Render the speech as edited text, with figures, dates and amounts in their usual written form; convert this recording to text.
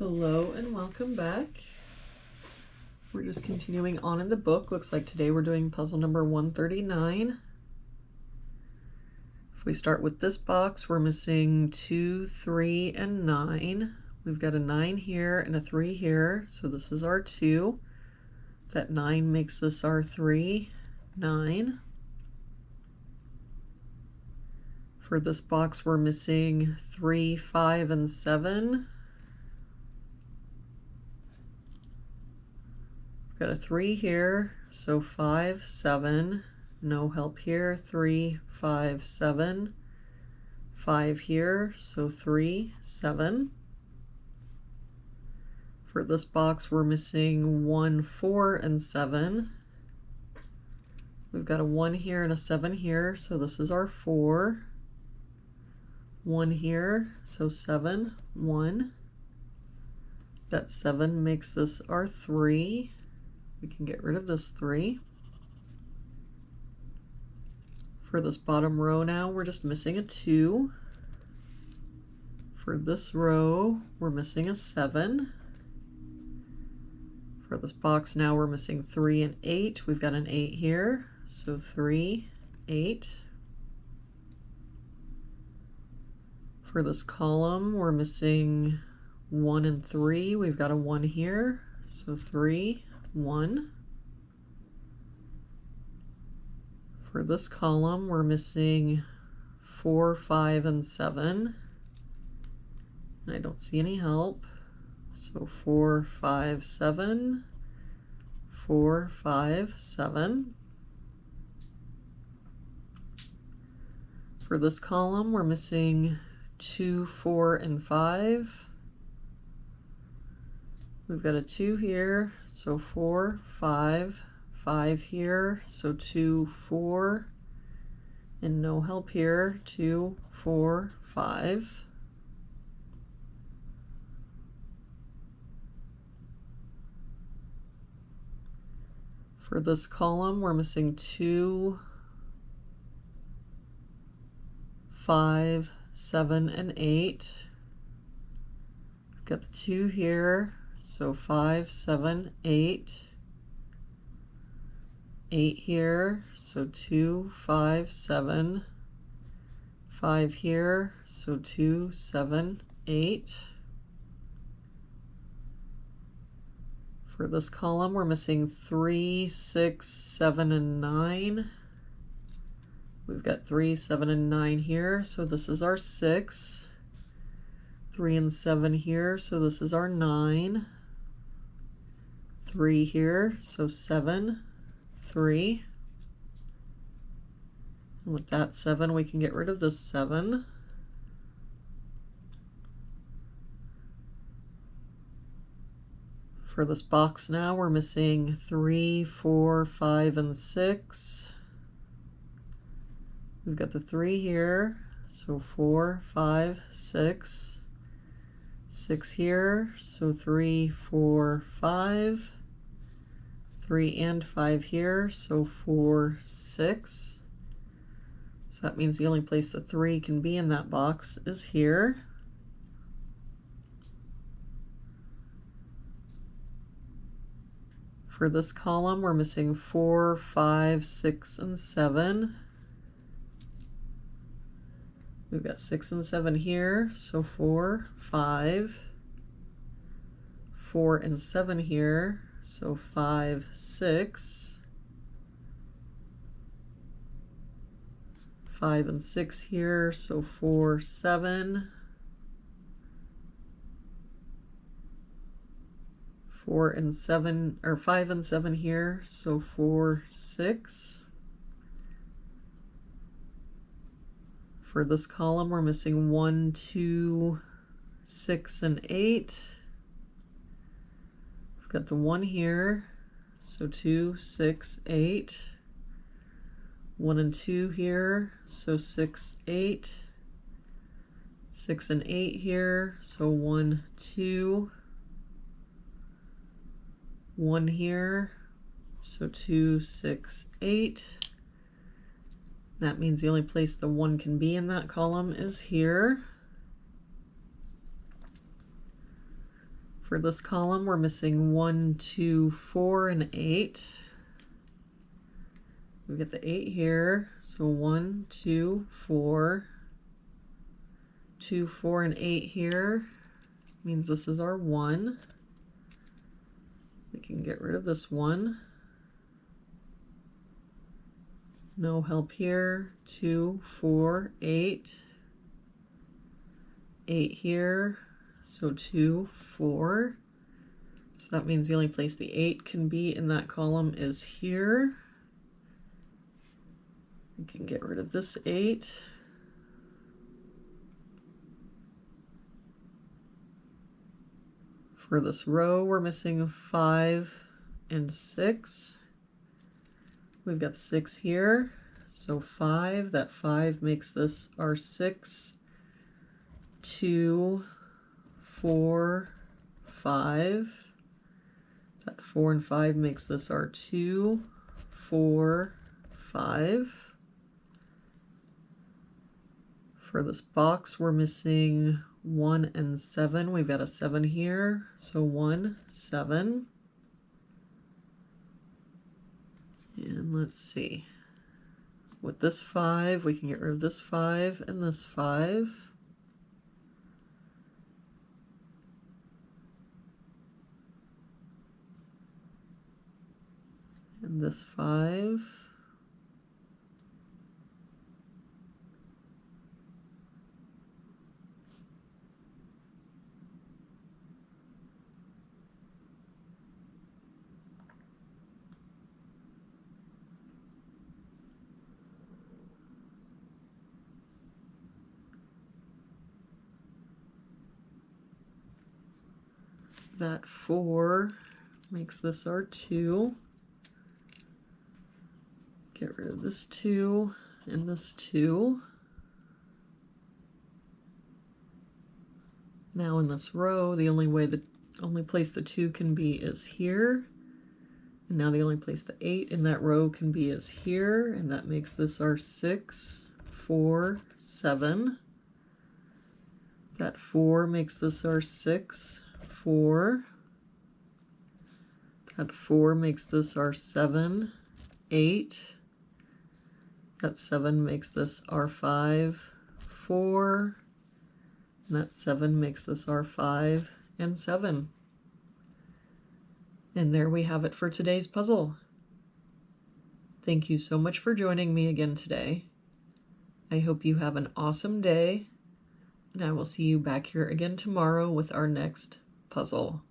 Hello and welcome back. We're just continuing on in the book. Looks like today we're doing puzzle number 139. If we start with this box, we're missing 2, 3, and 9. We've got a 9 here and a 3 here, so this is our 2. That 9 makes this our 3, 9. For this box, we're missing 3, 5, and 7. Got a 3 here, so 5, 7, no help here, 3, 5, 7, 5 here, so 3, 7. For this box, we're missing 1, 4, and 7. We've got a 1 here and a 7 here, so this is our 4. 1 here, so 7, 1. That 7 makes this our 3. We can get rid of this 3. For this bottom row now, we're just missing a 2. For this row, we're missing a 7. For this box now, we're missing 3 and 8. We've got an 8 here, so 3, 8. For this column, we're missing 1 and 3. We've got a 1 here, so 3, 1. For this column, we're missing 4, 5, and 7. I don't see any help. So 4, 5, 7, 4, 5, 7. For this column, we're missing 2, 4, and 5. We've got a 2 here, so 4, 5, 5 here, so 2, 4, and no help here, 2, 4, 5. For this column, we're missing 2, 5, 7, and 8. We've got the 2 here, so 5, 7, 8. 8 here, so 2, 5, 7. 5 here, so 2, 7, 8. For this column, we're missing 3, 6, 7, and 9. We've got 3, 7, and 9 here, so this is our 6. 3 and 7 here, so this is our 9. 3 here, so 7, 3. And with that 7, we can get rid of this 7. For this box now, we're missing 3, 4, 5, and 6. We've got the 3 here, so 4, 5, 6. 6 here, so 3, 4, 5. 3 and 5 here, so 4, 6. So that means the only place the 3 can be in that box is here. For this column, we're missing 4, 5, 6, and 7. We've got 6 and 7 here, so 4, 5. 4 and 7 here, so 5, 6. 5 and 6 here, so 4, 7. 4 and 7, or 5 and 7 here, so 4, 6. For this column, we're missing 1, 2, 6, and 8. We've got the 1 here, so 2, 6, 8. 1 and 2 here, so 6, 8. 6 and 8 here, so 1, 2. 1 here, so 2, 6, 8. That means the only place the 1 can be in that column is here. For this column, we're missing 1, 2, 4, and 8. We get the 8 here, so 1, 2, 4. 2, 4, and 8 here means this is our 1. We can get rid of this 1. No help here. 2, 4, 8. 8 here, so 2, 4. So that means the only place the 8 can be in that column is here. We can get rid of this 8. For this row, we're missing 5 and 6. We've got the 6 here, so 5. That 5 makes this our 6. 2, 4, 5. That 4 and 5 makes this our 2, 4, 5. For this box, we're missing 1 and 7. We've got a 7 here, so 1, 7. And let's see. With this 5, we can get rid of this 5 and this 5. And this 5. That 4 makes this our 2. Get rid of this 2 and this 2. Now in this row, the only place the 2 can be is here. And now the only place the 8 in that row can be is here, and that makes this our 6, 4, 7. That 4 makes this our 6, 4. That 4 makes this our 7, 8. That 7 makes this our 5, 4. And that 7 makes this our 5 and 7. And there we have it for today's puzzle. Thank you so much for joining me again today. I hope you have an awesome day, and I will see you back here again tomorrow with our next puzzle.